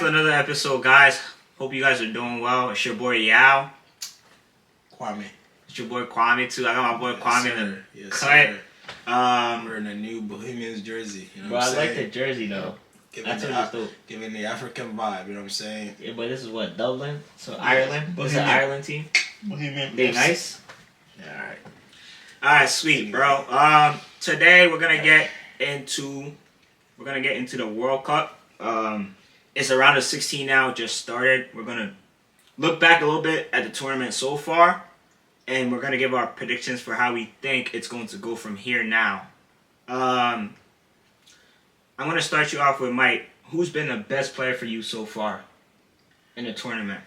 another episode, guys. Hope you guys are doing well. It's your boy Yao. Kwame. It's your boy Kwame too. I got my boy Kwame in the cut. We're in a new Bohemians jersey. You know Bro, what I'm I saying? like the jersey though. Giving the African vibe, you know what I'm saying? Yeah, but this is what, Dublin? So Ireland? This is an Bohemian. Ireland team? Bohemian. They nice? Yeah, Alright, sweet, bro. Today we're gonna get into the World Cup. It's around the 16 now, just started. We're gonna look back a little bit at the tournament so far, and we're gonna give our predictions for how we think it's going to go from here now. I'm gonna start you off with Mike. Who's been the best player for you so far in the tournament?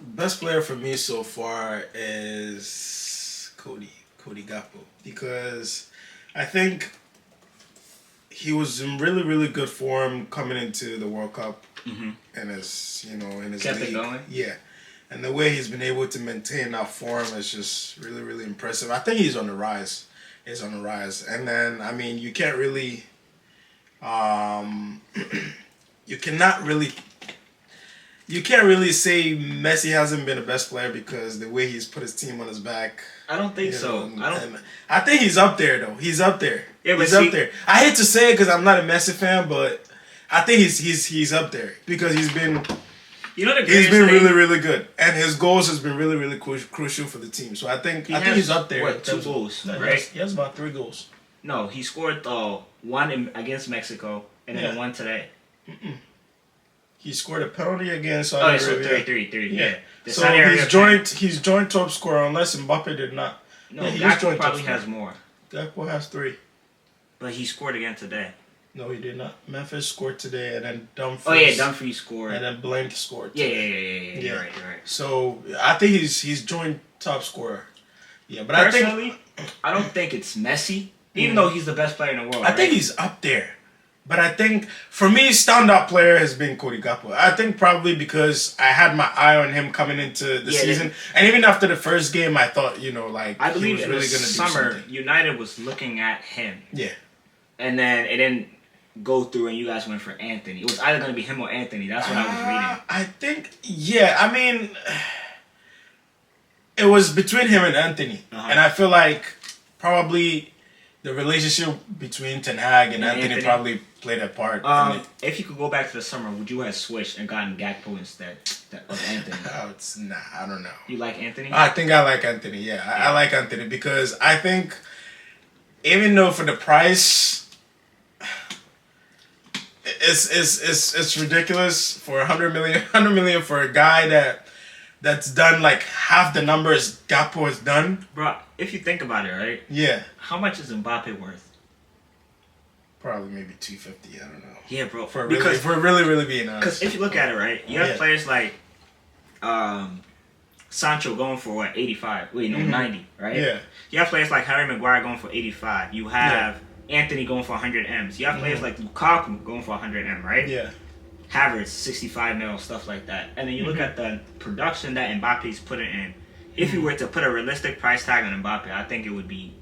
Best player for me so far is Cody Gakpo, because I think he was in really, really good form coming into the World Cup, and in his Kept league. it going. Yeah, and the way he's been able to maintain that form is just really, really impressive. I think he's on the rise. And then I mean, you can't really, you can't really say Messi hasn't been the best player because the way he's put his team on his back. I don't think so. I think he's up there though. He's up there. Yeah, but he's up there. I hate to say it because I'm not a Messi fan, but I think he's up there because he's been really, really good, and his goals has been really, really crucial for the team. So I think he's up there. What, 2 goals, right? He has about 3 goals. No, he scored one against Mexico and then one today. He scored a penalty against Saudi Arabia. So 3. Yeah. So he's joint top scorer unless Mbappe did not. No, Gakpo probably has more. Gakpo has 3. But he scored again today. No, he did not. Memphis scored today, and then Dumfries. Oh yeah, Dumfries scored. And then Blank scored. Yeah. Today. You're right. So I think he's joint top scorer. Yeah, but personally, I don't think it's Messi, even though he's the best player in the world. I think he's up there. But I think, for me, standout player has been Cody Gakpo. I think probably because I had my eye on him coming into the season. And even after the first game, I thought, I believe he was in really the going to do summer, something. United was looking at him. Yeah. And then it didn't go through and you guys went for Anthony. It was either going to be him or Anthony. That's what I was reading. I think, I mean, it was between him and Anthony. And I feel like probably the relationship between Ten Hag and Anthony probably played a part. If you could go back to the summer, would you have switched and gotten Gakpo instead of Anthony? I don't know. You like Anthony? I think I like Anthony, yeah. I like Anthony because I think even though for the price, it's ridiculous for 100 million for a guy that's done like half the numbers Gakpo has done. Bro, if you think about it, right? Yeah. How much is Mbappe worth? Probably maybe 250. I don't know. Yeah, bro. If we're really being honest. Because if you look at it, right, you have players like Sancho going for what, 85? Wait, no, 90, right? Yeah. You have players like Harry Maguire going for 85. You have Anthony going for 100 M's. You have players like Lukaku going for 100 M, right? Yeah. Havertz, 65 mil, stuff like that. And then you look at the production that Mbappe's putting in. If you were to put a realistic price tag on Mbappe, I think it would be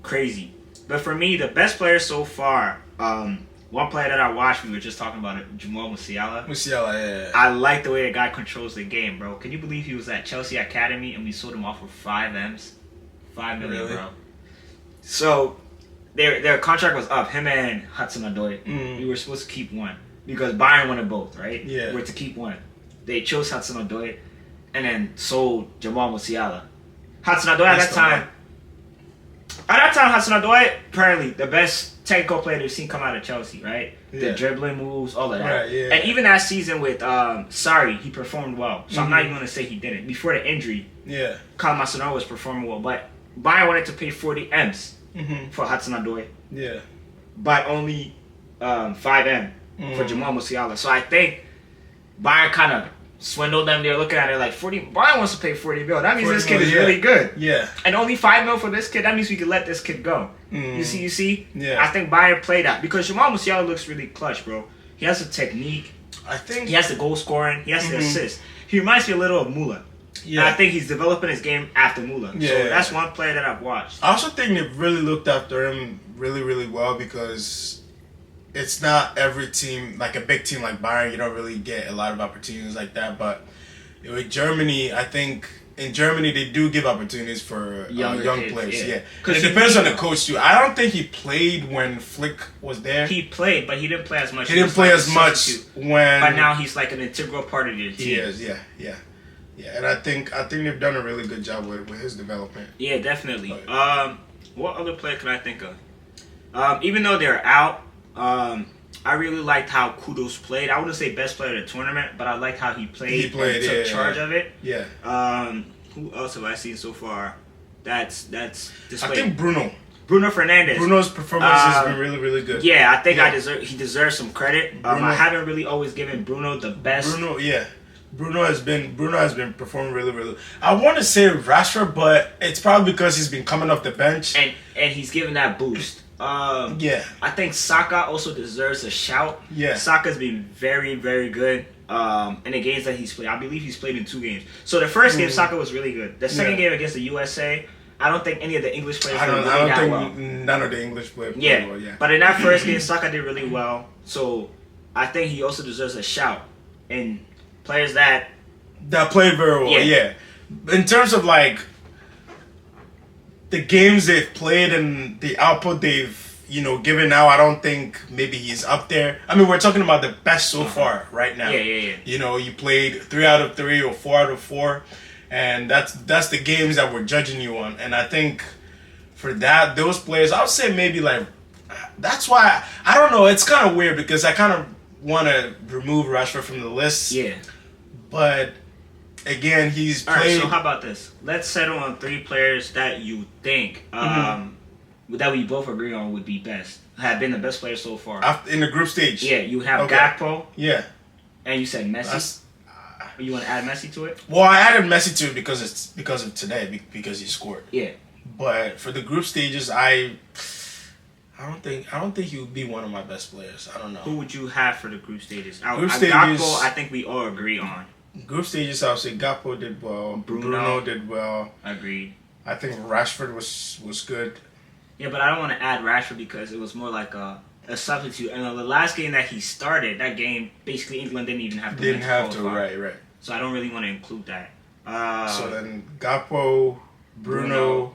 crazy. But for me, the best player so far, one player that I watched, we were just talking about it, Jamal Musiala. Yeah. I like the way the guy controls the game, bro. Can you believe he was at Chelsea Academy and we sold him off for 5 M's? 5 million, really? bro. So their contract was up, him and Hudson-Odoi. We were supposed to keep one because Bayern wanted both, right? Yeah. We were to keep one. They chose Hudson-Odoi and then sold Jamal Musiala. Hudson-Odoi at that time, Hudson-Odoi, apparently the best technical player they've seen come out of Chelsea, right? Yeah. The dribbling moves, all of that. Right, yeah. And even that season with Sarri, he performed well. So I'm not even going to say he didn't. Before the injury, Kyle Masonaro was performing well. But Bayern wanted to pay 40 M's for Hudson-Odoi. Yeah. But only 5 M for Jamal Musiala. So I think Bayern kind of swindled them. They're looking at it like 40. Bayern wants to pay 40 mil. That means this kid is really good. Yeah. And only 5 mil for this kid. That means we can let this kid go. You see. Yeah. I think Bayern played that because Jamal Musiala looks really clutch, bro. He has the technique. I think he has the goal scoring. He has the assist. He reminds me a little of Müller. Yeah. And I think he's developing his game after Müller. Yeah. So that's one player that I've watched. I also think they've really looked after him really, really well because it's not every team, like a big team like Bayern, you don't really get a lot of opportunities like that. But with Germany, I think in Germany they do give opportunities for young kids, players. yeah. Yeah, because it depends on the coach too. I don't think he played when Flick was there. He played, but he didn't play as much. He didn't play as much when. But now he's like an integral part of your team. He is, yeah. And I think they've done a really good job with his development. Yeah, definitely. What other player can I think of? Even though they're out, I really liked how Kudos played. I wouldn't say best player of the tournament, but I liked how he played. He played, and took charge of it. Yeah. Who else have I seen so far? That's displayed. I think Bruno Fernandes. Bruno's performance has been really, really good. Yeah, I think he deserves some credit. I haven't really always given Bruno the best. Bruno has been performing really, really. I want to say Rashford, but it's probably because he's been coming off the bench and he's given that boost. Yeah, I think Saka also deserves a shout. Yeah, Saka's been very, very good. In the games that he's played, I believe he's played in 2 games. So the first game, Saka was really good. The second game against the USA, I don't think any of the English players did that well. None of the English players played well. Yeah, but in that first game, Saka did really well. So I think he also deserves a shout. And players that played very well. Yeah, in terms of like the games they've played and the output they've given now, I don't think maybe he's up there. I mean, we're talking about the best so far right now. Yeah. You played 3 out of 3 or 4 out of 4, and that's the games that we're judging you on. And I think for those players, I would say maybe like that's why I don't know. It's kind of weird because I kind of want to remove Rashford from the list. Yeah, but again, he's played. All right, so how about this? Let's settle on 3 players that you think that we both agree on would be best, have been the best players so far. In the group stage. Yeah, you have Gakpo. Yeah. And you said Messi. You want to add Messi to it? Well, I added Messi to it because of today, because he scored. Yeah. But for the group stages, I don't think he would be one of my best players. I don't know. Who would you have for the group stages? Stages, Gakpo, I think we all agree on. Group stages, I would say Gakpo did well. Bruno did well. Agreed. I think Rashford was good. Yeah, but I don't want to add Rashford because it was more like a substitute. And the last game that he started, that game, basically England didn't even have to right. So I don't really want to include that. So then Gakpo, Bruno.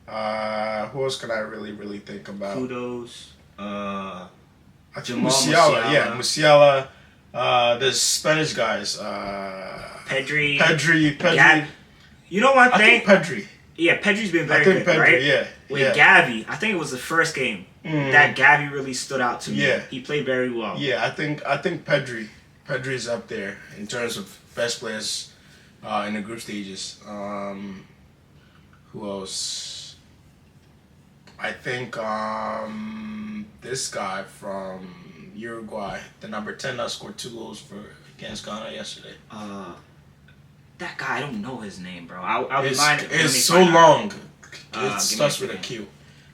Who else could I really think about? Kudos. I think Musiala. Yeah, Musiala. The Spanish guys. Pedri. You know one thing? I think Pedri. Yeah, Pedri's been very good, Pedri, right? Yeah. With Gavi, I think it was the first game that Gavi really stood out to me. Yeah. He played very well. Yeah, I think Pedri's up there in terms of best players in the group stages. Who else? I think this guy from Uruguay, the number 10 that scored 2 goals against Ghana yesterday. That guy, I don't know his name, bro. I'll it's so long. It starts with a Q.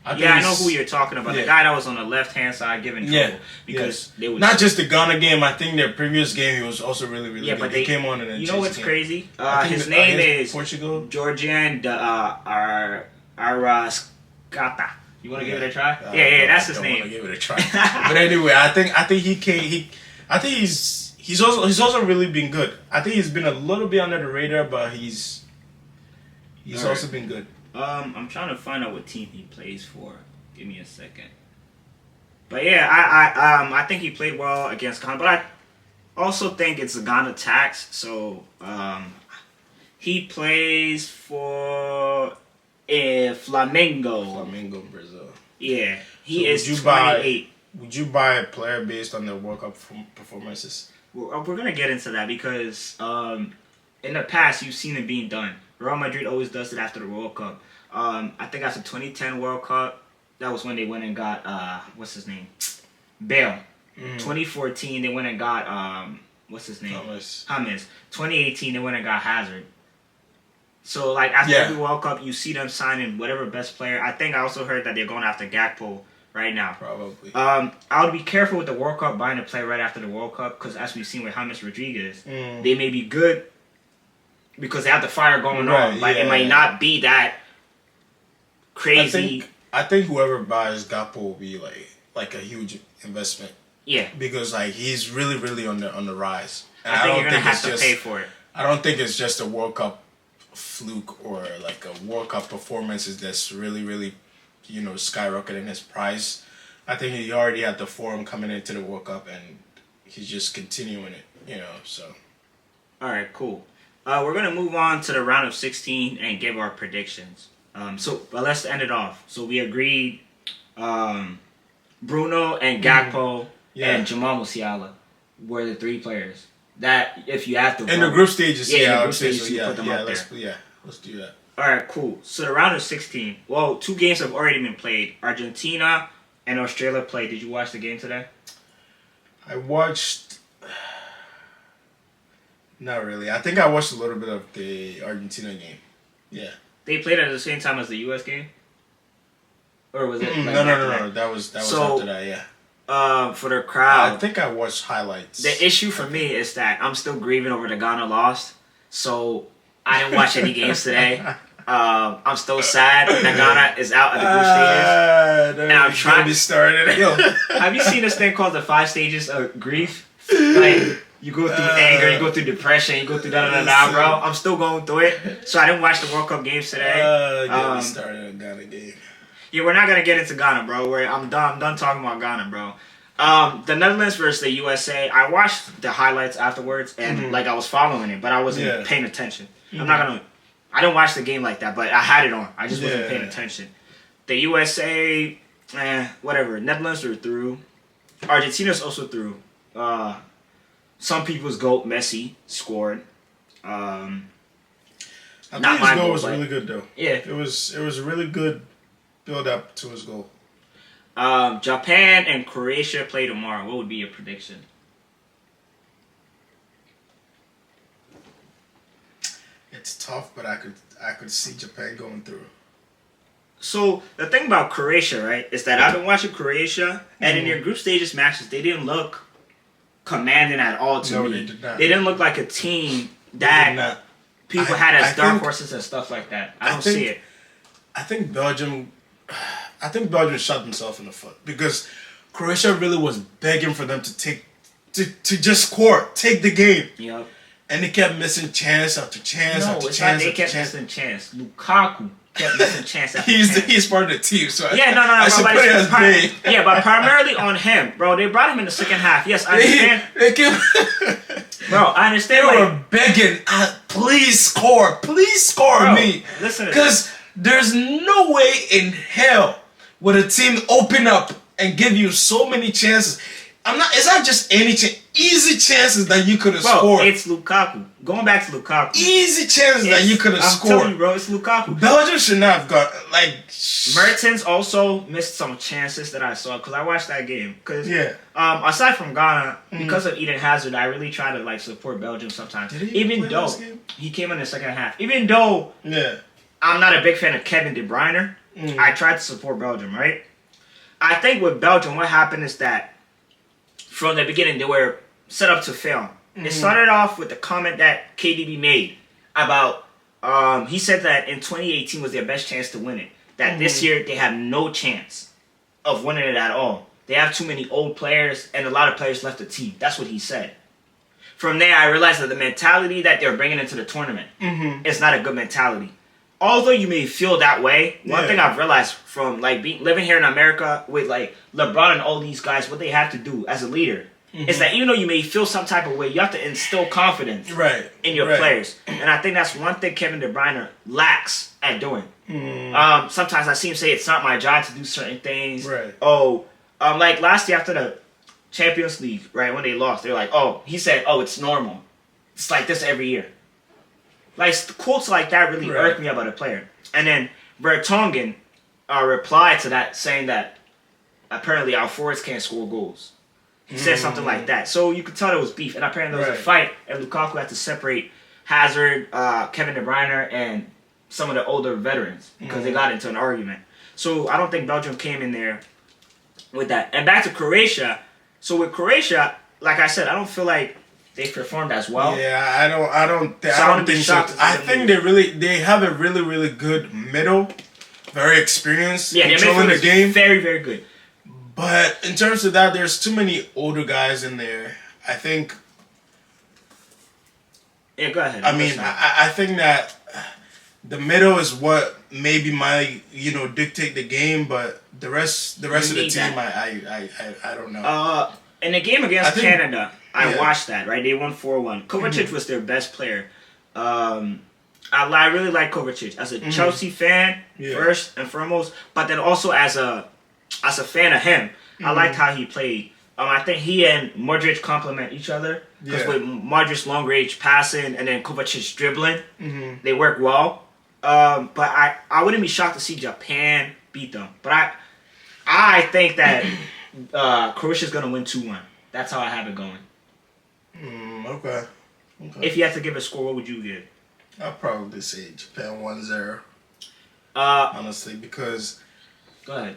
I know who you're talking about. Yeah. The guy that was on the left-hand side giving trouble. Because they would... Not just the Ghana game. I think their previous game, he was also really, really good. But they came on in a... You know what's crazy? His name is... Portugal? Georgian Arrascata. You want to give it a try? Yeah, that's his name. I want to give it a try. But anyway, I think he's also really been good. I think he's been a little bit under the radar, but he's also been good. I'm trying to find out what team he plays for. Give me a second. But yeah, I think he played well against Ghana, but I also think it's a Ghana tax. So he plays for Flamengo. Flamengo, Brazil. Yeah, he is 28. Would you buy a player based on their World Cup performances? We're gonna get into that because in the past you've seen it being done. Real Madrid always does it after the World Cup. I think after 2010 World Cup, that was when they went and got what's his name, Bale. 2014 they went and got what's his name, James. 2018 they went and got Hazard. So like after every World Cup, you see them signing whatever best player. I think I also heard that they're going after Gakpo right now. Probably. I would be careful with the World Cup buying a player right after the World Cup because as we've seen with James Rodriguez, they may be good because they have the fire going on. Like it might not be that crazy. I think whoever buys Gakpo will be like like a huge investment. Yeah. Because like he's really, really on the rise. And I think you're don't gonna have it's to just, pay for it. I don't think it's just a World Cup fluke or like a World Cup performances that's really, really, skyrocketing his price. I think he already had the form coming into the World Cup and he's just continuing it, so. All right, cool. We're gonna move on to the round of 16 and give our predictions. But let's end it off. So we agreed, Bruno and Gakpo and Jamal Musiala were the 3 players that if you have to vote, in the group stages, in the I group would say stages, so. you put them up there. Let's do that. All right, cool. So the round of 16. Well, 2 games have already been played. Argentina and Australia played. Did you watch the game today? I watched. Not really. I think I watched a little bit of the Argentina game. Yeah. They played at the same time as the U.S. game, or was it? No. That was after that. Yeah. For the crowd, I think I watched highlights. the issue for me is that I'm still grieving over the Ghana loss, so I didn't watch any games today. I'm still sad that Ghana is out at the group stages, and I'm trying to be started. Yo, have you seen this thing called the 5 stages of grief? Like. You go through anger, you go through depression, you go through da-da-da-da, bro. I'm still going through it. So I didn't watch the World Cup games today. Get me started on Ghana game. Yeah, we're not going to get into Ghana, bro. I'm done talking about Ghana, bro. The Netherlands versus the USA, I watched the highlights afterwards, and I was following it, but I wasn't paying attention. I didn't watch the game like that, but I had it on. I just wasn't paying attention. The USA, whatever. Netherlands are through. Argentina's also through. Some people's GOAT, Messi, scored. I think Not his my goal goal, was but- really good though. Yeah. It was a really good build up to his goal. Japan and Croatia play tomorrow. What would be your prediction? It's tough, but I could see Japan going through. So the thing about Croatia, right, is that I've been watching Croatia, and in their group stages matches, they didn't look commanding at all to me. They did not. They didn't look like a team They did that not. people had as dark horses and stuff like that. I don't see it. I think Belgium shot themselves in the foot because Croatia really was begging for them to just score, take the game. Yep. And they kept missing chance after chance No, after it's chance not they after kept chance. missing chance. Lukaku kept missing chance after chance. He's part of the team, so Yeah, no, I should but put it as it's big. yeah, but primarily on him, bro. They brought him in the second half. Yes, I understand, They kept, bro. I understand. they Like, were begging, please score bro, me. listen to this. Because there's no way in hell would a team open up and give you so many chances. It's not just any chance. Easy chances that you could have Bro, scored. it's Lukaku. Going back to Lukaku. Easy chances that you could have I'm scored. telling you, bro, it's Lukaku. Belgium should not have got Mertens also missed some chances that I saw because I watched that game. Cause aside from Ghana, because of Eden Hazard, I really try to support Belgium sometimes. Did he even play though this game? he came in the second half, even though I'm not a big fan of Kevin De Bruyne, I tried to support Belgium. Right? I think with Belgium, what happened is that from the beginning they were set up to fail. It started off with the comment that KDB made about he said that in 2018 was their best chance to win it. That this year they have no chance of winning it at all. They have too many old players and a lot of players left the team. That's what he said. From there, I realized that the mentality that they're bringing into the tournament is not a good mentality. Although you may feel that way, one thing I've realized from living here in America with LeBron and all these guys, what they have to do as a leader is that even though you may feel some type of way, you have to instill confidence in your players. And I think that's one thing Kevin De Bruyne lacks at doing. Sometimes I see him say it's not my job to do certain things. Like last year after the Champions League, right, when they lost, they're like, he said, it's normal. It's like this every year. Like, quotes like that really irk me about a player. And then Vertonghen replied to that saying that apparently our forwards can't score goals. He said something like that. So you could tell there was beef. And apparently there was a fight, and Lukaku had to separate Hazard, Kevin De Bruyne, and some of the older veterans because they got into an argument. So I don't think Belgium came in there with that. And back to Croatia. So with Croatia, like I said, I don't feel like they performed as well. Yeah, I don't think so. I think they have a really good middle, very experienced, Yeah, their controlling midfield the is game. very, very good. But in terms of that, there's too many older guys in there. I think. Yeah, go ahead. I mean, I think that the middle is what maybe might dictate the game, but the rest of the team, I don't know. In the game against Canada, I watched that. Right, they won 4-1. Kovacic was their best player. I really like Kovacic as a Chelsea fan first and foremost, but then also as a fan of him. I liked how he played. I think he and Modric complement each other because with Modric's long range passing and then Kovacic's dribbling, they work well. But I wouldn't be shocked to see Japan beat them. But I think that Croatia's gonna win 2-1. That's how I have it going. Okay. If you had to give a score, what would you give? I'll probably say Japan 1-0. Honestly, because go ahead.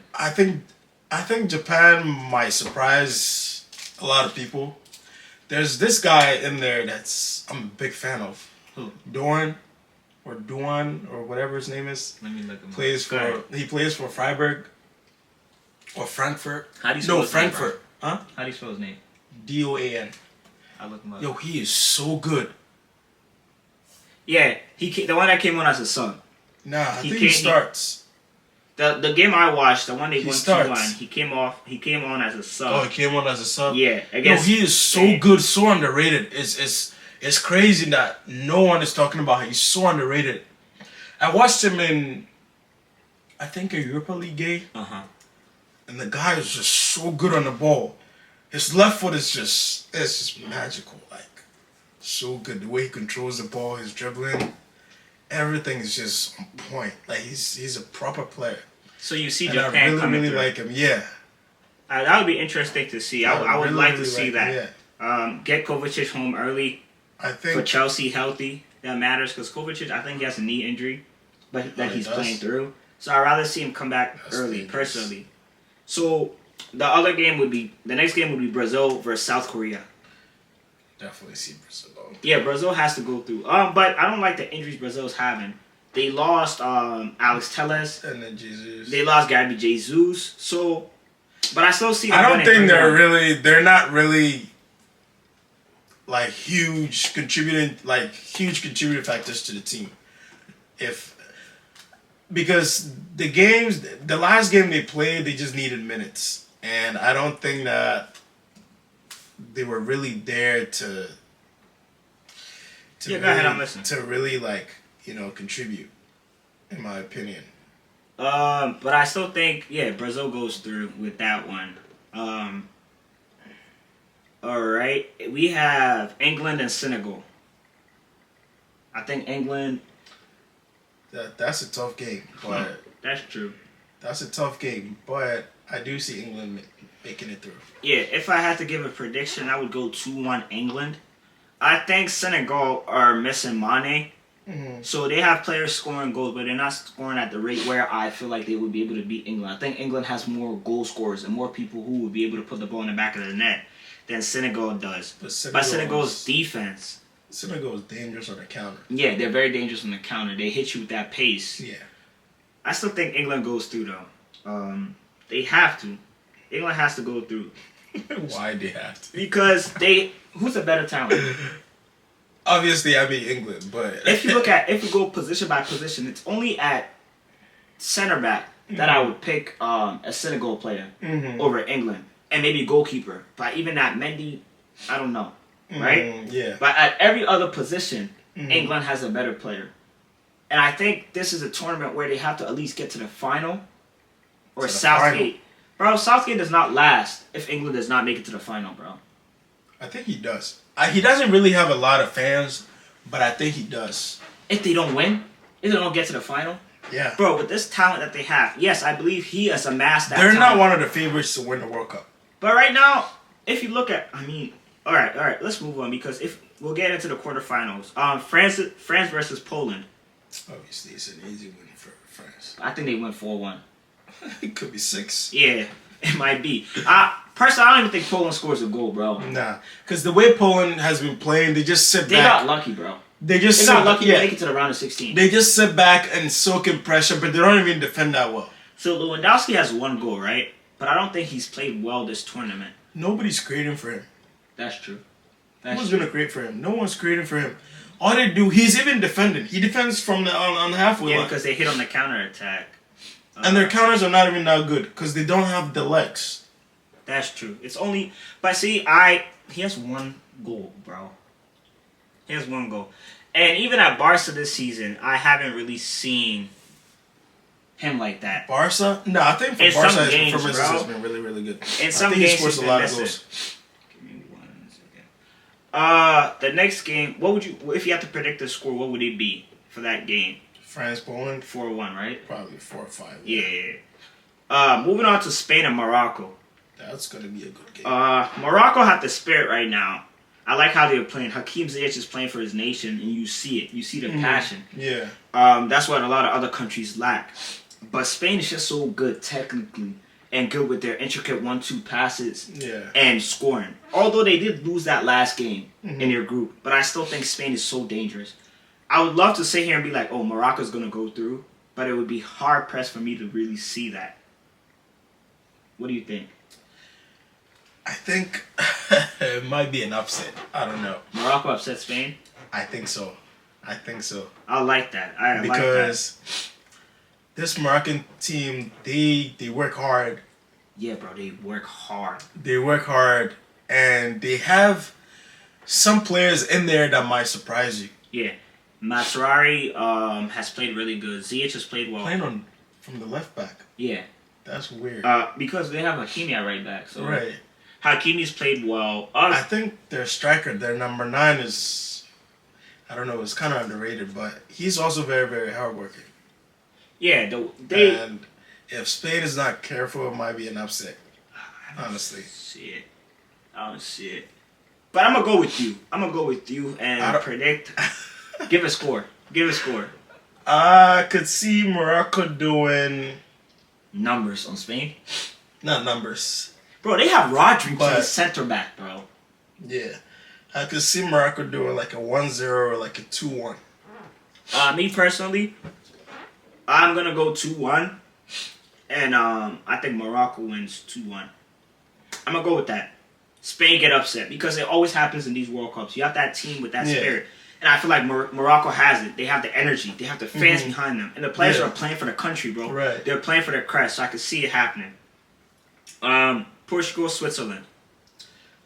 I think Japan might surprise a lot of people. There's this guy in there I'm a big fan of. Who? Duan or whatever his name is. Let me look him up. He plays for Freiburg or Frankfurt. How do you spell his Frankfurt. Name, huh? How do you spell his name? Doan. I look him up. Yo, he is so good. Yeah, the one that came on as a sub. Nah, I think he starts. The game I watched, the one they won 2-1, he came on as a sub. Oh, he came on as a sub? Yeah. Yo, he is so good, so underrated. It's crazy that no one is talking about him. He's so underrated. I watched him in, I think, a Europa League game. And the guy is just so good on the ball. His left foot is just magical. Like, so good. The way he controls the ball, his dribbling. Everything is just on point. Like he's a proper player. So you see and Japan I really, coming really through. like him. Yeah. That would be interesting to see. I would really, like to really see that. Get Kovacic home early. I think for Chelsea healthy, that matters because Kovacic, I think he has a knee injury, but that he's playing through. So I'd rather see him come back early, personally. So the next game would be Brazil versus South Korea. Definitely see Brazil. Yeah, Brazil has to go through. But I don't like the injuries Brazil's having. They lost Alex Telles. And then Jesus. They lost Gabi Jesus. So, but I still see them I don't think winning. they're not really like huge contributing factors to the team. Because the last game they played, they just needed minutes. And I don't think that they were really there to go ahead, I'm listening. To really contribute, in my opinion. But I still think Brazil goes through with that one. All right, we have England and Senegal. I think England. That's a tough game, but that's true. That's a tough game, but I do see England making it through. Yeah, if I had to give a prediction, I would go 2-1 England. I think Senegal are missing Mane. So they have players scoring goals, but they're not scoring at the rate where I feel like they would be able to beat England. I think England has more goal scorers and more people who would be able to put the ball in the back of the net than Senegal does. But Senegal's defense. Senegal is dangerous on the counter. Yeah, they're very dangerous on the counter. They hit you with that pace. Yeah. I still think England goes through, though. They have to. England has to go through. Why they have to? Because who's a better talent? Obviously, I mean England, but if you go position by position, it's only at center back that I would pick a Senegal player over England, and maybe goalkeeper. But even that Mendy, I don't know, right? Yeah. But at every other position, England has a better player, and I think this is a tournament where they have to at least get to the final, or Southgate. Bro, Southgate does not last if England does not make it to the final, bro. I think he does. He doesn't really have a lot of fans, but I think he does. If they don't win, if they don't get to the final, yeah, bro. With this talent that they have, yes, I believe he has amassed that. They're talent. not one of the favorites to win the World Cup. But right now, if you look at, all right, let's move on because if we'll get into the quarterfinals. France versus Poland. Obviously, it's an easy win for France. I think they win 4-1. It could be 6. Yeah, it might be. Personally, I don't even think Poland scores a goal, bro. Nah, because the way Poland has been playing, they just sit back. They got lucky, bro. They got lucky to make it to the round of 16. They just sit back and soak in pressure, but they don't even defend that well. So Lewandowski has 1 goal, right? but I don't think he's played well this tournament. Nobody's creating for him. That's true. Who's gonna create for him? No one's creating for him. All they do, he's even defending. He defends from the on the halfway line. Yeah, because they hit on the counter attack. And their counters are not even that good because they don't have the legs. That's true. It's only, but see, he has one goal, bro. He has one goal, and even at Barca this season, I haven't really seen him like that. Barca? No, I think In for Barca, some his games, performances bro. has been really, really good. In some I think games, he scores he's a lot been of goals. Give me 1 second. The next game, what would you, if you had to predict the score, what would it be for that game? France, Poland, 4-1, right? probably 4 or 5. Yeah. Moving on to Spain and Morocco. That's gonna be a good game. Morocco have the spirit right now. I like how they're playing. Hakim Ziyech is playing for his nation, and you see it. You see the passion. Yeah. That's what a lot of other countries lack. But Spain is just so good technically and good with their intricate 1-2 passes and scoring. Although they did lose that last game in their group, but I still think Spain is so dangerous. I would love to sit here and be like, oh, Morocco's going to go through, but it would be hard-pressed for me to really see that. What do you think? I think it might be an upset. I don't know. Morocco upset Spain? I think so. I like that. I like that. Because this Moroccan team, they work hard. Yeah, bro, they work hard. They work hard, and they have some players in there that might surprise you. Yeah. Matsurari has played really good. Ziyech has played well. Playing from the left back. Yeah. That's weird. Because they have Hakimi at right back. So right. Hakimi's played well. I think their striker, their number 9 is, I don't know, it's kind of underrated, but he's also very, very hardworking. Yeah, and if Spain is not careful, it might be an upset. Honestly. I don't see it. But I'm gonna go with you. And predict. Give a score. I could see Morocco doing numbers on Spain. Not numbers. Bro, they have Rodri playing center back, bro. Yeah. I could see Morocco doing like a 1-0 or like a 2-1. Me personally, I'm going to go 2-1. And I think Morocco wins 2-1. I'm going to go with that. Spain get upset because it always happens in these World Cups. You have that team with that spirit. And I feel like Morocco has it. They have the energy. They have the fans behind them. And the players are playing for the country, bro. Right. They're playing for their crest, so I can see it happening. Portugal, Switzerland.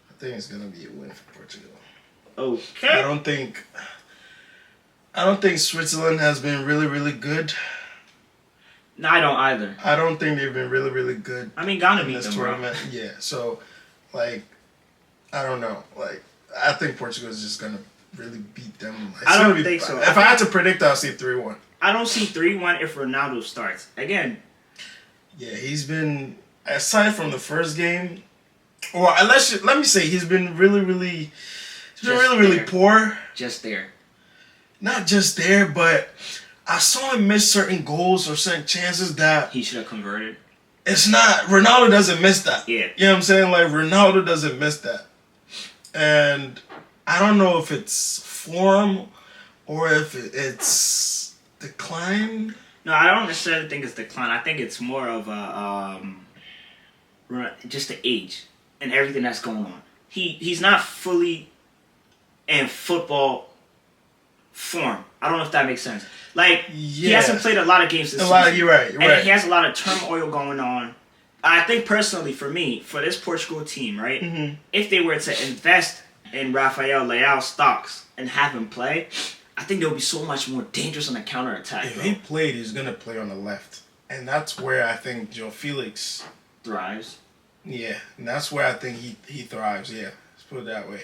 I think it's going to be a win for Portugal. Okay. I don't think Switzerland has been really, really good. No, I don't either. I don't think they've been really, really good. I mean, Ghana in beat this them, tournament. bro. Yeah, so, like, I don't know. Like, I think Portugal is just going to really beat them. I don't think so. If I had to predict, I'll say 3-1. I don't see 3-1 if Ronaldo starts. Again. Yeah, he's been, aside from the first game, or let me say, he's been really, really, really poor. Just there. Not just there, but I saw him miss certain goals or certain chances that he should have converted. It's not, Ronaldo doesn't miss that. Yeah. You know what I'm saying? Like, Ronaldo doesn't miss that. And I don't know if it's form or if it's decline. No, I don't necessarily think it's decline. I think it's more of a just the age and everything that's going on. He's not fully in football form. I don't know if that makes sense. Like, he hasn't played a lot of games this season. You're right. And he has a lot of turmoil going on. I think personally, for me, for this Portugal team, right, if they were to invest in Rafael Leao stocks and have him play, I think they'll be so much more dangerous on the counterattack. If he played, he's going to play on the left. And that's where I think Joe Felix thrives. Yeah, and that's where I think he thrives, yeah. Let's put it that way.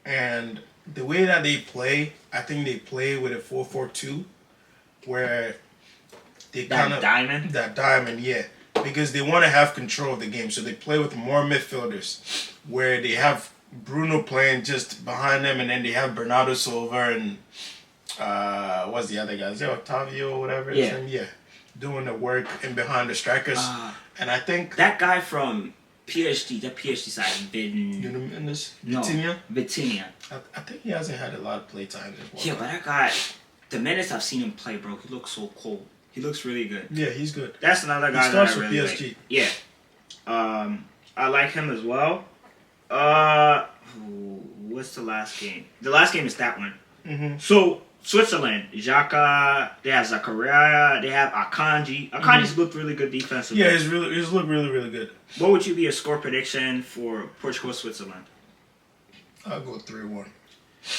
And the way that they play, I think they play with a 4-4-2, where they kind of... That diamond, yeah. Because they want to have control of the game, so they play with more midfielders, where they have Bruno playing just behind them, and then they have Bernardo Silva and what's the other guy? Is it Octavio or whatever? Yeah. Doing the work and behind the strikers. And I think that guy from PSG, that PSG side, Vitinha. I think he hasn't had a lot of play time. Yeah, but that guy, the minutes I've seen him play, bro, he looks so cold. He looks really good. Yeah, he's good. That's another guy he starts that I with really PSG. like. Yeah. I like him as well. What's the last game? The last game is that one. Mm-hmm. So Switzerland, Xhaka, they have Zakaria, they have Akanji. Akanji's looked really good defensively. Yeah, he's looked really, really good. What would you be a score prediction for Portugal Switzerland? I'll go 3-1.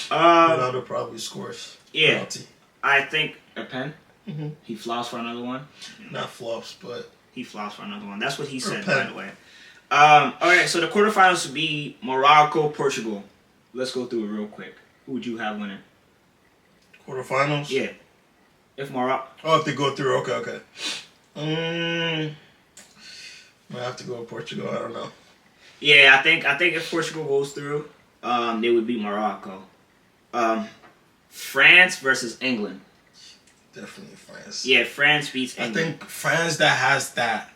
Ronaldo probably scores. Yeah, Penalty. I think a pen. Mm-hmm. He flops for another one. Not flops, but He flops for another one. That's what he said, pen. by the way. All right, so the quarterfinals would be Morocco, Portugal. Let's go through it real quick. Who would you have winning? Quarterfinals? Yeah. If Morocco... Oh, if they go through, okay. Might have to go with Portugal, I don't know. Yeah, I think if Portugal goes through, they would beat Morocco. France versus England. Definitely France. Yeah, France beats I England. think France that has that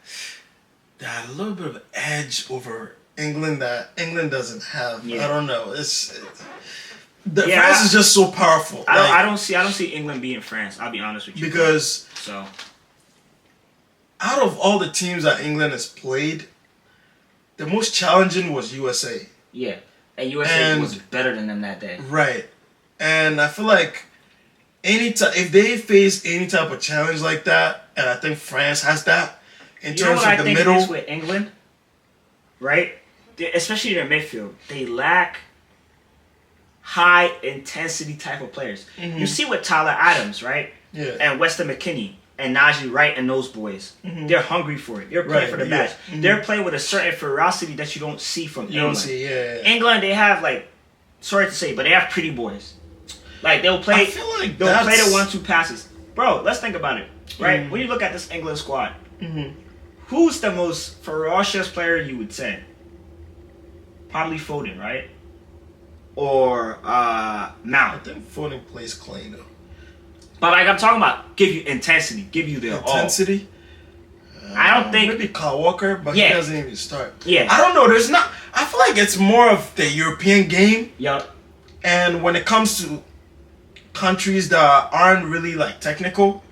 little bit of edge over England that England doesn't have. Yeah. I don't know. Yeah, France is just so powerful. I don't see England beating France. I'll be honest with you. Because So out of all the teams that England has played, the most challenging was USA. yeah, and USA And- was better than them that day. Right. And I feel like if they face any type of challenge like that, and I think France has that in You know terms what of I the think middle. is with England, right? Especially their midfield, they lack high intensity type of players. Mhm. You see with Tyler Adams, right? Yeah. And Weston McKennie and Najee Wright and those boys. Mhm. They're hungry for it. They're playing Right, for the yeah. match. Mhm. They're playing with a certain ferocity that you don't see from You England. don't see, yeah. England, they have like, sorry to say, but they have pretty boys. Like they'll I play feel like the 1-2 that's passes. Bro, let's think about it. Right? Mhm. When you look at this England squad, Mhm. who's the most ferocious player you would say? Probably Foden, right? Or I Mount. think Foden plays clean though. But like I'm talking about, give you intensity, give you their all. Intensity. I don't think- maybe Kyle Walker, but Yeah. he doesn't even start. Yeah. I don't know. There's not. I feel like it's more of the European game, Yup. and when it comes to countries that aren't really like technical,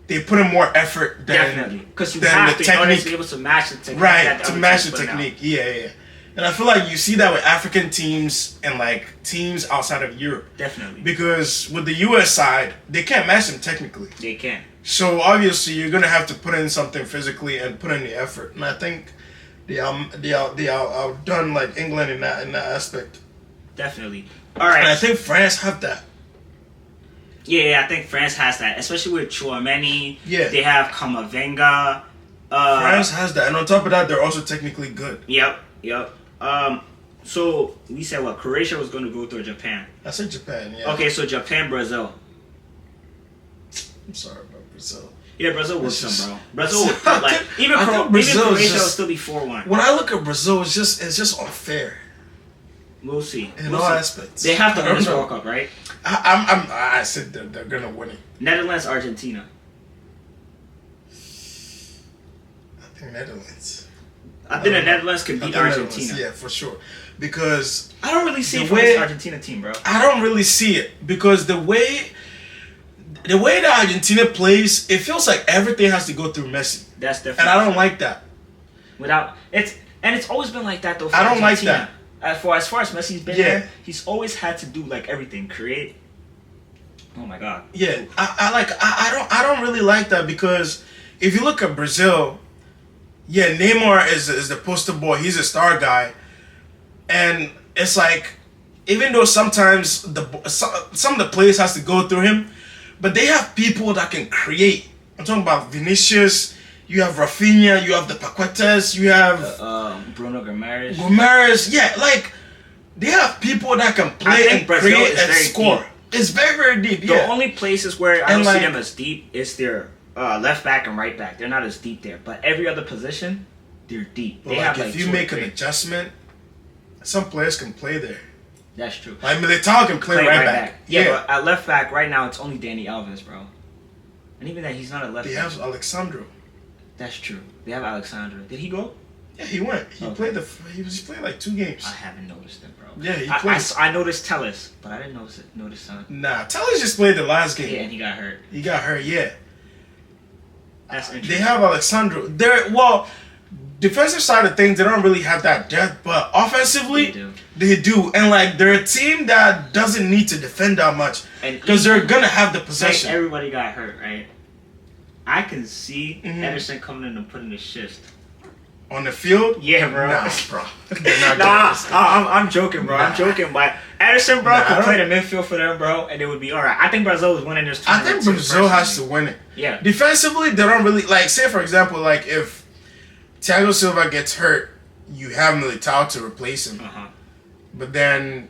they put in more effort than Definitely. Because you than have the to in order to technique. be able to match the technique. Right, that the to other match teams the put out. technique. Yeah. And I feel like you see that with African teams and like teams outside of Europe. Definitely. Because with the US side, they can't match them technically. They can. So obviously you're gonna have to put in something physically and put in the effort. And I think they outdone like England in that aspect. Definitely. All And I right. think France have that. Yeah, I think France has that, especially with Chouameni. Yeah. They have Kamavinga. France has that, and on top of that, they're also technically good. Yep. So we said what? Croatia was going to go through Japan. I said Japan, yeah. Okay, so Japan, Brazil. I'm sorry about Brazil. Yeah, Brazil would It's just- them, bro. Brazil would like even I think even Brazil is Croatia will just- still be 4-1. When I look at Brazil, it's just unfair We'll see. in We'll all see. aspects. They have to I win don't this know. World Cup, right? I said they're gonna win it. Netherlands, Argentina. I think Netherlands. I think the Netherlands can I beat think Netherlands, Argentina. yeah, for sure. Because I don't really see The it for way- this Argentina team, bro. I don't really see it because the way that Argentina plays, it feels like everything has to go through Messi, That's definitely. and I don't like that. Without it's always been like that though. For I don't like Argentina. As far as Messi's been Yeah. there, he's always had to do like everything, create. Oh my god. Yeah, I don't really like that because if you look at Brazil, yeah, Neymar is the poster boy. He's a star guy, and it's like even though sometimes some of the players has to go through him, but they have people that can create. I'm talking about Vinicius. You have Rafinha. You have the Paquetas. You have Bruno Guimaraes. Gomes. Yeah, like they have people that can play think and Brazil create is and very score. deep. It's very, very deep. The Yeah. only places where I And, don't see like- them as deep is their left back and right back. They're not as deep there, but every other position, they're deep. But They like have if like you two or make an three. adjustment, some players can play there. That's true. Like Militao can play right back. Yeah, Yeah, but at left back right now it's only Danny Alves, bro. And even that he's not a left they back. have Alexandro. That's true. They have Alexandra. Did he go? Yeah, he went. He Okay. played he played like 2 games. I haven't noticed it, bro. Yeah, he I played. I noticed Tellus, but I didn't notice him. Nah, Tellers just played the last game. Yeah, and he got hurt. He got hurt. Yeah, That's they interesting. have Alexandro. defensive side of things, they don't really have that depth, but offensively, They do. they do. And like they're a team that doesn't need to defend that much because they're gonna have the possession. Like everybody got hurt, right? I can see Mhm. Ederson coming in and putting the shift. On the field, Yeah, bro. nah, bro. They're not Nah, good. I'm joking, bro. I'm Nah. joking, but Ederson, bro, Nah, I could don't- play the midfield for them, bro, and it would be all right. I think Brazil is winning this I tournament. think Brazil has to win it. Yeah. Defensively, they don't really like. Say for example, like if Thiago Silva gets hurt, you have Militao to replace him, but then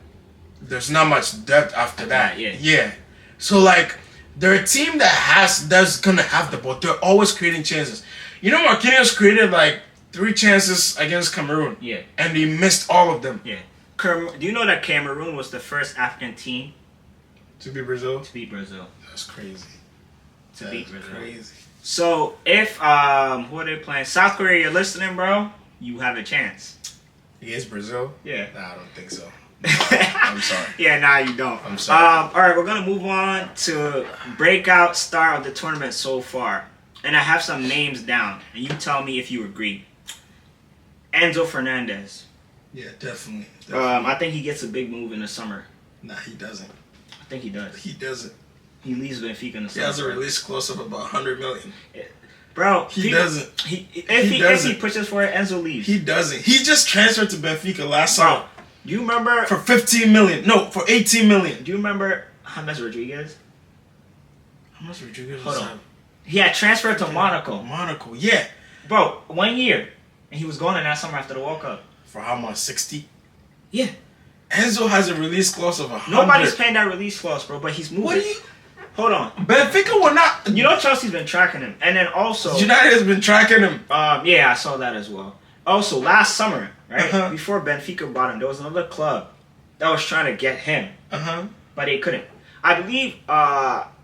there's not much depth after that. Yeah. So like they're a team that's gonna have the ball. They're always creating chances. You know, Marquinhos created like 3 chances against Cameroon. Yeah. And he missed all of them. Yeah. Do you know that Cameroon was the first African team To be Brazil? to beat Brazil? That's crazy. To beat Brazil. Crazy. So if who are they playing? South Korea, you're listening, bro. You have a chance. Against Brazil? Yeah. Nah, I don't think so. I'm sorry. Yeah, nah, you don't. I'm sorry. All right, we're gonna move on to breakout star of the tournament so far, and I have some names down, and you tell me if you agree. Enzo Fernandez. Yeah, definitely. I think he gets a big move in the summer. Nah, he doesn't. I think he does. He doesn't. He leaves Benfica in the He summer. has a release clause of about 100 million. Bro, He doesn't. If he doesn't. pushes for it, Enzo leaves. He doesn't. He just transferred to Benfica last Bro, summer do you remember? for 15 million. No, for 18 million. Do you remember James Rodriguez? How much Rodriguez Hold was on. that? He had transferred to Monaco. Monaco, yeah. Bro, 1 year. And he was going in that summer after the World Cup. For how much? 60? Yeah. Enzo has a release clause of 100. Nobody's paying that release clause, bro, but he's moving. What do you... Hold on. Benfica will not... You know Chelsea's been tracking him. And then also... United has been tracking him. yeah, I saw that as well. Also, last summer, right, Uh-huh. before Benfica bought him, there was another club that was trying to get him, Uh-huh. but they couldn't. I believe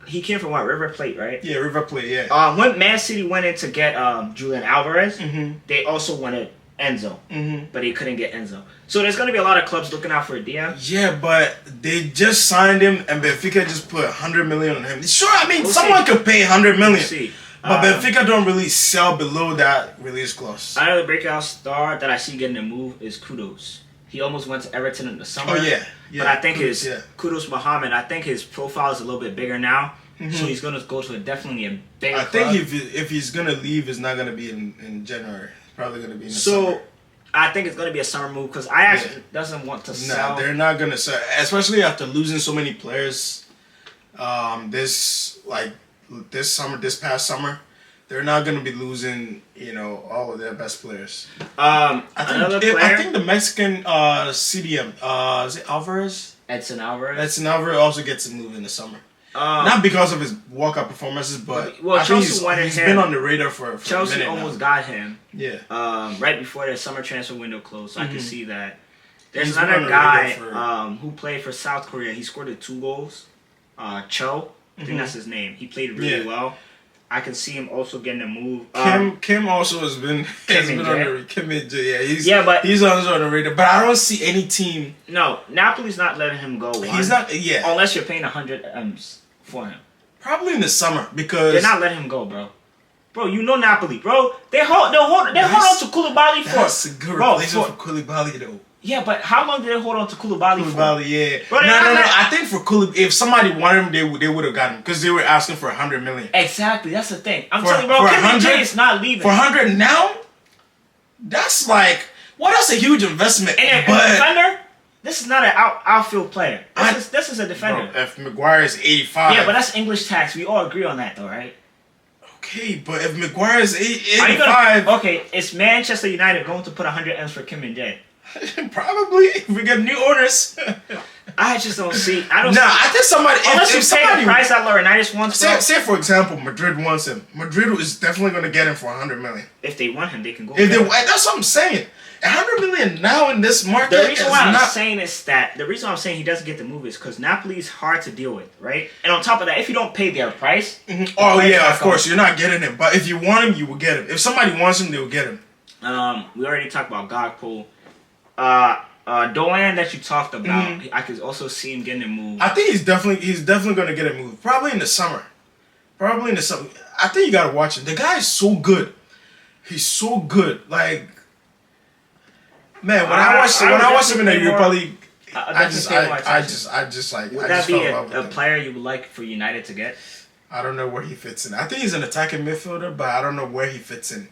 he came from, what, River Plate, right? Yeah, River Plate, yeah. When Man City went in to get Julian Alvarez, Mm-hmm. they also wanted Enzo, Mm-hmm. but they couldn't get Enzo. So there's going to be a lot of clubs looking out for a DM. Yeah, but they just signed him and Benfica just put 100 million on him. Sure, I mean, We'll someone see. could pay 100 million. We'll see. But Benfica don't really sell below that release clause. Another breakout star that I see getting a move is Kudos. He almost went to Everton in the summer. Oh, yeah. Yeah. But I think Kudos, yeah. Kudos Mohammed, I think his profile is a little bit bigger now. Mhm. So he's going to go to definitely a bigger I club. think if he's going to leave, it's not going to be in January. It's probably going to be in the So summer. I think it's going to be a summer move because Ajax doesn't want to sell. Nah, they're not going to sell. Especially after losing so many players this past summer. They're not going to be losing, all of their best players. Another player, I think the Mexican CDM, is it Alvarez? Edson Alvarez. Edson Alvarez also gets a move in the summer. Um, Not because of his walkout performances, but Well, I think Chelsea wanted he's him. been on the radar for Chelsea a minute almost now. got him Yeah. right before their summer transfer window closed. So I can Mhm. see that. There's He's been on another the guy radar who played for South Korea. He scored 2 goals. Cho, I think Mhm. that's his name. He played really Yeah. well. I can see him also getting a move. Kim also has been Kim on Min-jae. the Kim Min-jae, yeah. He's on the radar, but I don't see any team. No, Napoli's not letting him go. He's not. Yeah, Unless you're paying 100 M's for him. probably in the summer because They're not letting him go, bro. Bro, you know Napoli, bro. They hold on to Koulibaly for. That's a good Bro, replacement for Koulibaly though. Yeah, but how long did they hold on to Koulibaly for? Koulibaly, yeah. Bro, they're No. not I think for Koulibaly, if somebody wanted him, they would have gotten him because they were asking for 100 million. Exactly, that's the thing. I'm For- telling you, bro, for Kim 100 Min-jae is not leaving. For 100 now, that's like that's a huge investment. And a but defender, this is not an outfield player. This is a defender. bro, if McGuire is 85, Yeah, but that's English tax. We all agree on that, though, right? okay. But if McGuire is Are you 85, okay, is Manchester United going to put 100 M's for Kim Min-jae? probably if we get new owners. I just don't see. I don't. Nah, see, I think somebody. unless If you pay somebody the price that Laurinaitis wants, bro. say for example, Madrid wants him. Madrid is definitely going to get him for 100 million. If they want him, they can go. If get they, him. that's what I'm saying. 100 million now in this market The is reason why I'm not. saying is that the reason I'm saying he doesn't get the move is because Napoli is hard to deal with, right? And on top of that, if you don't pay their price, Mhm. Oh the yeah, price of course you're not getting him. But if you want him, you will get him. If somebody wants him, they will get him. we already talked about Gakpo. Doan that you talked about, Mhm. I could also see him getting a move. I think he's definitely going to get a move. Probably in the summer. I think you got to watch it. The guy is so good. He's so good. Like Man, when I watched him in the Europa League, I Would just like that I just be fell in love with a him. player you would like for United to get? I don't know where he fits in. I think he's an attacking midfielder, but I don't know where he fits in.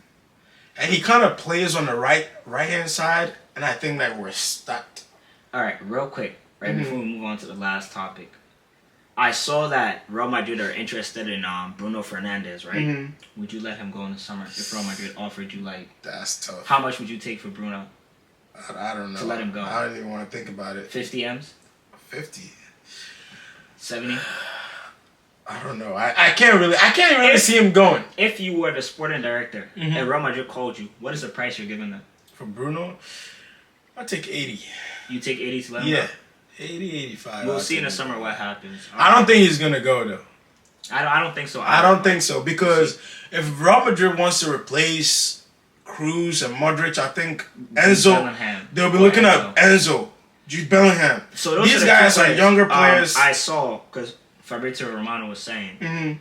And he kind of plays on the right hand side, and I think that we're stuck. All right, real quick, before we move on to the last topic, I saw that Real Madrid are interested in Bruno Fernandes, right? Mm-hmm. Would you let him go in the summer if Real Madrid offered you That's tough. how much would you take for Bruno? I don't know. To let him go. I don't even want to think about it. 50 M's? 50. 70? I don't know. I can't really see him going. If you were the sporting director and Real Madrid called you, what is the price you're giving them? For Bruno, I'll take 80. You take 80 to let him go? Yeah. 80, 85. We'll see in the summer what happens. I don't think he's going to go, though. I don't think so. I don't think so, because if Real Madrid wants to replace Cruz and Modric, I think Enzo, Bellingham. they'll be Or looking Enzo. at Enzo, Jude Bellingham. So those These are the guys two are players. younger players. I saw, because Fabrizio Romano was saying,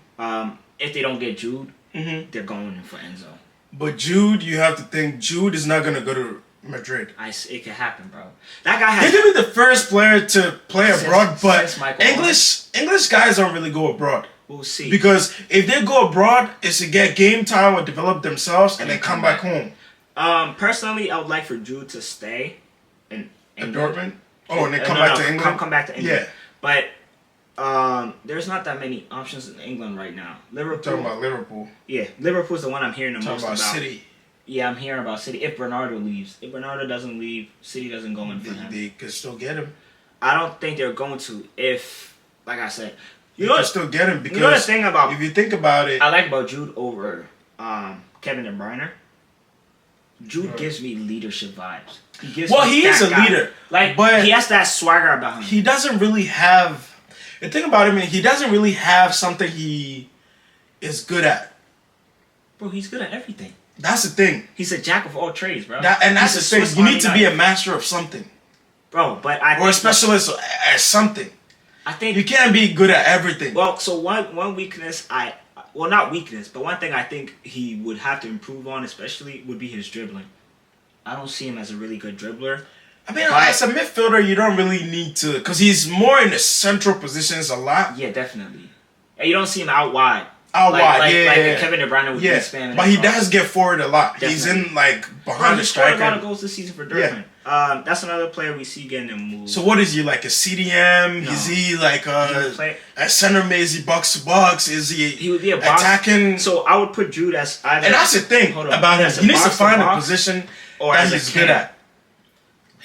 if they don't get Jude, they're going in for Enzo. But Jude, you have to think, Jude is not going to go to Madrid. It can happen, bro. That guy has... He could be the first player to play abroad, but since Michael English guys don't really go abroad. We'll see. Because if they go abroad, it's to get game time or develop themselves and then come back home. Personally, I would like for Jude to stay in Dortmund? Oh, and then come back to England? Come back to England. Yeah. But there's not that many options in England right now. Liverpool. Talking about Liverpool. Yeah, Liverpool's the one I'm hearing the Talking most about about. City. Yeah, I'm hearing about City. If Bernardo leaves. If Bernardo doesn't leave, City doesn't go in for him. They could still get him. I don't think they're going to if, like I said, You can still get him because you know the thing about if you think about it, I like about Jude over Kevin De Bruyne. Jude gives me leadership vibes. He is a leader, but he has that swagger about him. he doesn't really have. The thing about him is he doesn't really have something he is good at. Bro, he's good at everything. That's the thing. He's a jack of all trades, bro. That's the thing. You need to be a master of something, bro. But or a specialist at something. I think you can't be good at everything. Well, so one weakness not weakness, but one thing I think he would have to improve on, especially, would be his dribbling. I don't see him as a really good dribbler. I mean, as a midfielder, you don't really need to, because he's more in the central positions a lot. Yeah, definitely. And you don't see him out wide. Like Kevin De Bruyne would be spamming. But he does get forward a lot. Definitely. He's in behind the striker. He scored a lot of goals this season for Dortmund. Yeah. That's another player we see getting a move. So what is he, like a CDM? No. Is he like a center mid? Is he box to box? Is he would be a box, attacking? So I would put Jude as either. And that's the thing about him. He needs to find a position that he's good at.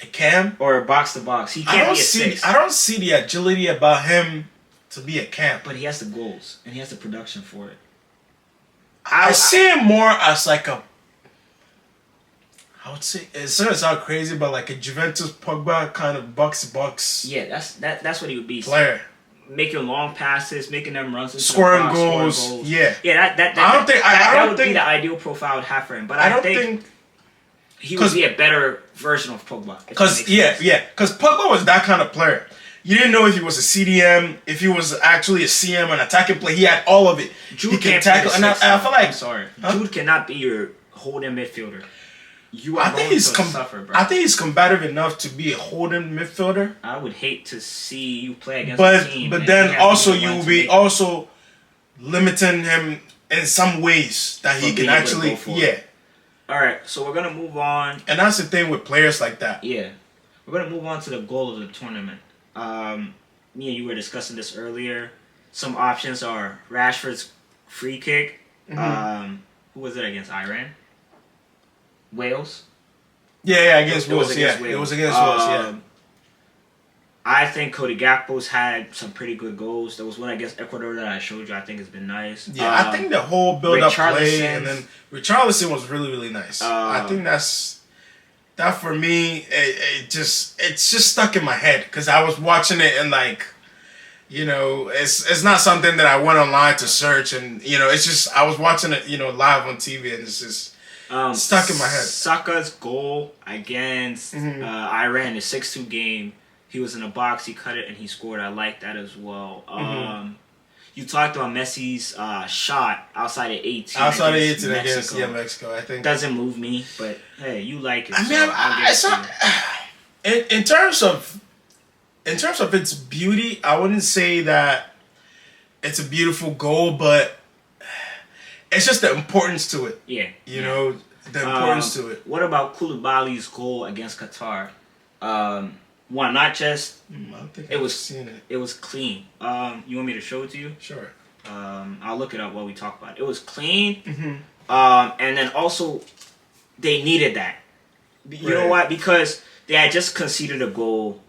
A cam? Or a box to box. He can't be a six. I don't see the agility about him to be a cam. But he has the goals. And he has the production for it. I see him more as like a, I would say, it's gonna sound crazy, but like a Juventus Pogba kind of box to box. Yeah, that's what he would be. Player. Making long passes, making them runs into scoring the box, goals. scoring goals. Yeah. Yeah, that would be the ideal profile I would have for him. But I don't think he would be a better version of Pogba. Because Pogba was that kind of player. You didn't know if he was a CDM, if he was actually a CM, an attacking player. He had all of it. Jude he can can't tackle. And I feel like I'm sorry, Jude cannot be your holding midfielder. I think he's combative enough to be a holding midfielder. I would hate to see you play against a team. But then also you will be also limiting him in some ways that he can actually All right, so we're gonna move on. And that's the thing with players like that. Yeah, we're gonna move on to the goal of the tournament. Me and you were discussing this earlier. Some options are Rashford's free kick. Who was it against? Iran? Wales? Yeah, against Wales. It was against Wales, I think Cody Gakpo's had some pretty good goals. There was one against Ecuador that I showed you. I think has been nice. Yeah, I think the whole build-up play, and then Richarlison was really, really nice. I think that for me, it's just stuck in my head because I was watching it and it's not something that I went online to search, and it's just I was watching it live on TV, and it's just stuck in my head. Saka's goal against Iran, the 6-2 game. He was in a box, he cut it, and he scored. I like that as well. you talked about Messi's shot outside of 18. Outside of 18 Mexico. against Mexico, I think. Doesn't move me, but hey, you like it. I mean, so I'll give it it's to not. you. In terms of its beauty, I wouldn't say that it's a beautiful goal, but it's just the importance to it. Yeah. You know, the importance to it. What about Koulibaly's goal against Qatar? One, not just I don't think it I've was seen it. it was clean. You want me to show it to you? Sure. I'll look it up while we talk about it. It was clean. Mm-hmm. And then also they needed that. You know Right. what? Because they had just conceded a goal.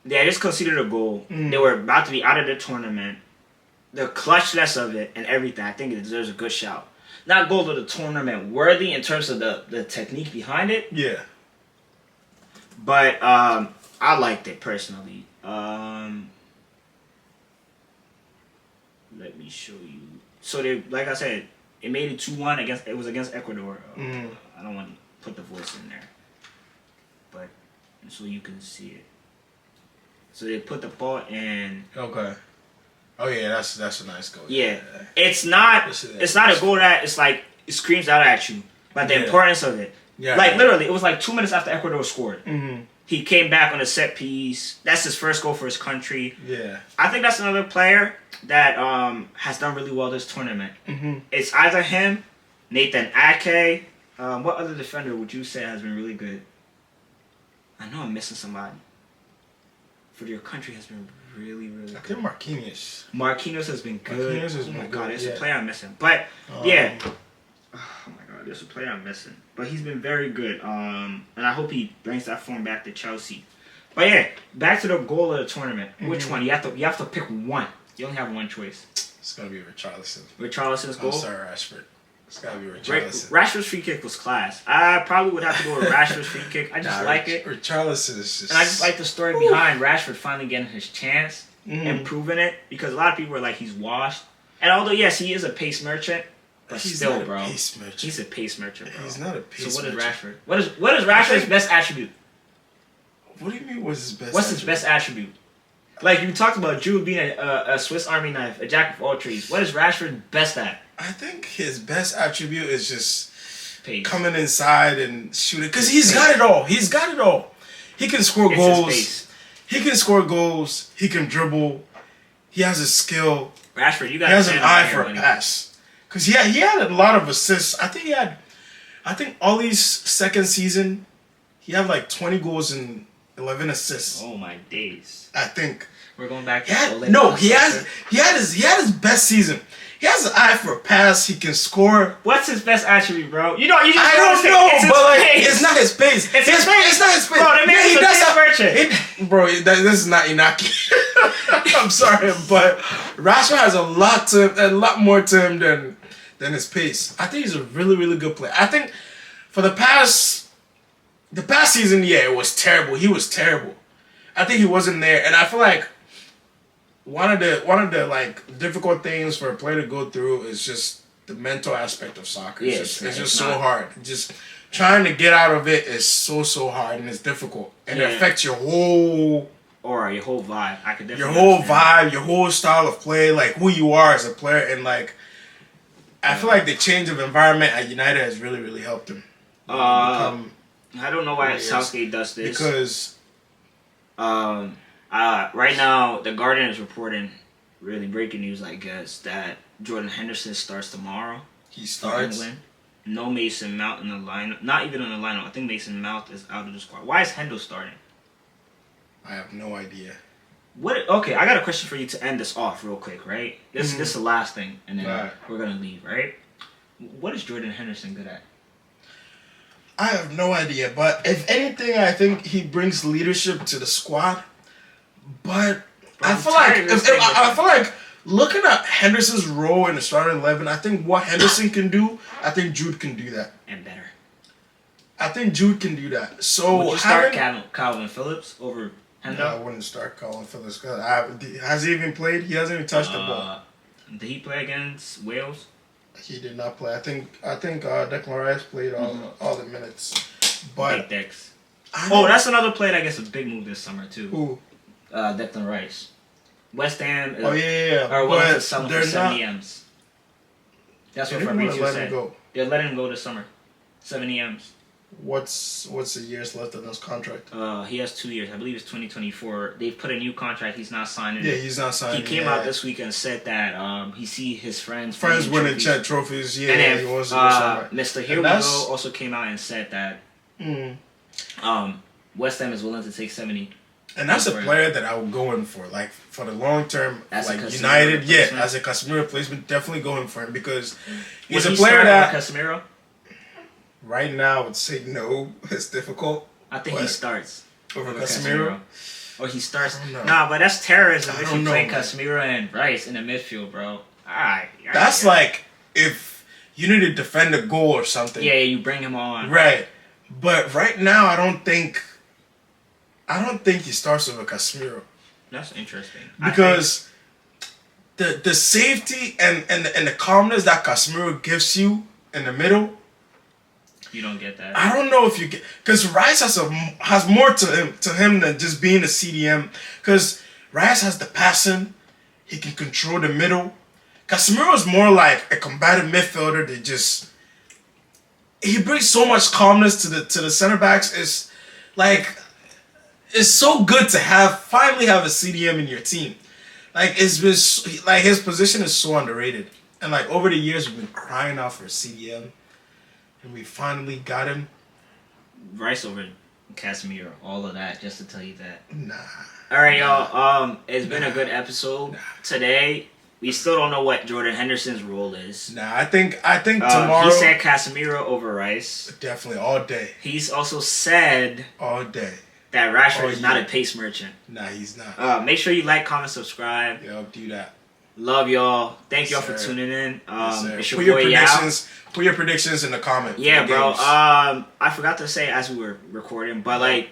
They had just conceded a goal. Mm. They were about to be out of the tournament. The clutchness of it and everything, I think it deserves a good shout. Not goal of the tournament worthy in terms of the technique behind it, Yeah. but I liked it personally. Let me show you. So they, like I said, it made it 2-1 against. It was against Ecuador. Mm. I don't want to put the voice in there, but so you can see it. So they put the ball in. Okay. Oh yeah, that's a nice goal. Yeah, it's not. It's not a goal that it's like it screams out at you, but the Yeah. importance of it. Yeah. Like literally, it was like 2 minutes after Ecuador scored. Mm-hmm. He came back on a set piece. That's his first goal for his country. Yeah. I think that's another player that has done really well this tournament. Mm-hmm. It's either him, Nathan Ake. What other defender would you say has been really good? I know I'm missing somebody. For your country has been really, really I good. think Marquinhos. Marquinhos has been good. Marquinhos has Oh been my good, god, there's yeah. a player I'm missing. But yeah. Oh my god, there's a player I'm missing. But he's been very good. And I hope he brings that form back to Chelsea. But yeah, back to the goal of the tournament. Which one? You have to pick one. You only have one choice. It's gotta be Richarlison. Richarlison's goal. I'm sorry, Rashford. It's gotta be Ra- Richarlison. Rashford's free kick was class. I probably would have to go with Rashford's free kick. I just like it. Richarlison is just. And I just like the story behind Rashford finally getting his chance and proving it. Because a lot of people are like, he's washed. And although, yes, he is a pace merchant, but He's still, not a bro. pace merchant. He's a pace merchant, bro. He's not a pace So what is merchant. Rashford? What is Rashford's best attribute? What do you mean? What's his best? What's his best attribute? Like you talked about Jude being a Swiss Army knife, a jack of all trades. What is Rashford best at? I think his best attribute is just Pace. coming inside and shooting. Because he's got it all. He's got it all. He can score It's his goals. pace. He can score goals. He can dribble. He has a skill. Rashford, you He got has an eye for a pass. Because he had a lot of assists. I think Ollie's second season, he had like 20 goals and 11 assists. Oh my days. I think. We're going back to He had his best season. He has an eye for a pass. He can score. What's his best attribute, bro? You just I don't know, it's his but like, pace. it's not his pace. It's his pace. It's not his pace. Bro, the man is a pace merchant. Bro, this is not Inaki. I'm sorry, but Rashford has a lot more to him than his pace. I think he's a really, really good player. I think for the past season, yeah, it was terrible. He was terrible. I think he wasn't there, and I feel like one of the like difficult things for a player to go through is just the mental aspect of soccer. It's just so hard. Just trying to get out of it is so hard, and it's difficult, and it affects your whole vibe. I could definitely your whole understand. vibe, your whole style of play, like who you are as a player, and like I feel like the change of environment at United has really, really helped him. I don't know why Yes. Southgate does this. Because right now, The Guardian is reporting, really breaking news, I guess, that Jordan Henderson starts tomorrow. he for starts. England. No Mason Mount in the lineup. Not even in the lineup. I think Mason Mount is out of the squad. Why is Hendo starting? I have no idea. What? Okay, I got a question for you to end this off real quick, right? This is the last thing, and then Right. we're gonna leave, right? What is Jordan Henderson good at? I have no idea, but if anything, I think he brings leadership to the squad. But I I'm feel like tired of this thing I with feel like looking at Henderson's role in the starting 11, I think what Henderson can do, I think Jude can do that. And better. I think Jude can do that. So Would you start Calvin Phillips over Hendo? No, I wouldn't start Colin Phillips. Has he even played? He hasn't even touched the ball. Did he play against Wales? He did not play. I think Declan Rice played all the minutes. But Big Dex. I Oh, don't- that's another player that gets a big move this summer too. who? Declan Rice. West Ham Oh yeah. are willing to But sell him they're for 70 not. M's. That's They what didn't want to Fabrizio let said. him go. They're letting him go this summer. 70 M's. What's the years left on his contract? He has 2 years. I believe it's 2024. They've put a new contract. He's not signing. Yeah, he's not signing. He came out this week and said that he see his friends winning trophies. Yeah, and then he wants to go somewhere. Mr. Here We Go also came out and said that West Ham is willing to take 70. And that's a player that I would go in for, like for the long term, As like a Casemiro United. Yeah, replacement. as a Casemiro replacement, definitely going for him because he's Would a he player start that over Casemiro? right now I would say no. It's difficult I think he But- starts over Casemiro. Or he starts. I don't know. Nah, but that's terrorism I if don't you know, play man. Casemiro and Rice in the midfield, bro. Alright. That's like if you need to defend a goal or something. Yeah, you bring him on. Right. But right now, I don't think he starts with a Casemiro That's interesting. because the safety and the calmness that Casemiro gives you in the middle. You don't get that. I don't know if you get because Rice has more to him than just being a CDM. Because Rice has the passing, he can control the middle. Casemiro is more like a combative midfielder that just he brings so much calmness to the center backs. It's like it's so good to finally have a CDM in your team. Like it's been like his position is so underrated, and like over the years we've been crying out for a CDM. And we finally got him. Rice over Casemiro, all of that, just to tell you that. Nah. All right, y'all. It's been a good episode. Today, we still don't know what Jordan Henderson's role is. Nah, I think tomorrow. He said Casemiro over Rice. Definitely all day. He's also said All day. that Rashford is not yeah. a pace merchant. Nah, he's not. Make sure you like, comment, subscribe. Yo, do that. Love y'all. Thank y'all Yes, for sir. tuning in. Yes, sir. It's your Put your boy predictions. Put your predictions in the comment. Yeah, for the bro. games. I forgot to say as we were recording, but like,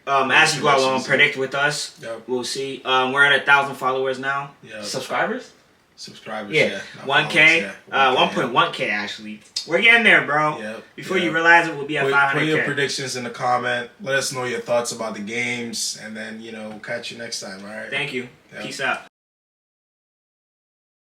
as you go along, predict with us. Yep. We'll see. We're at 1,000 followers now. Yep. Subscribers? Subscribers. Yeah. Not 1K. followers, 1.1K actually. We're getting there, bro. Yep. Before Yep. you realize it, we'll be at 500K. Put your predictions in the comment. Let us know your thoughts about the games, and then catch you next time. All right. Thank you. Yep. Peace out.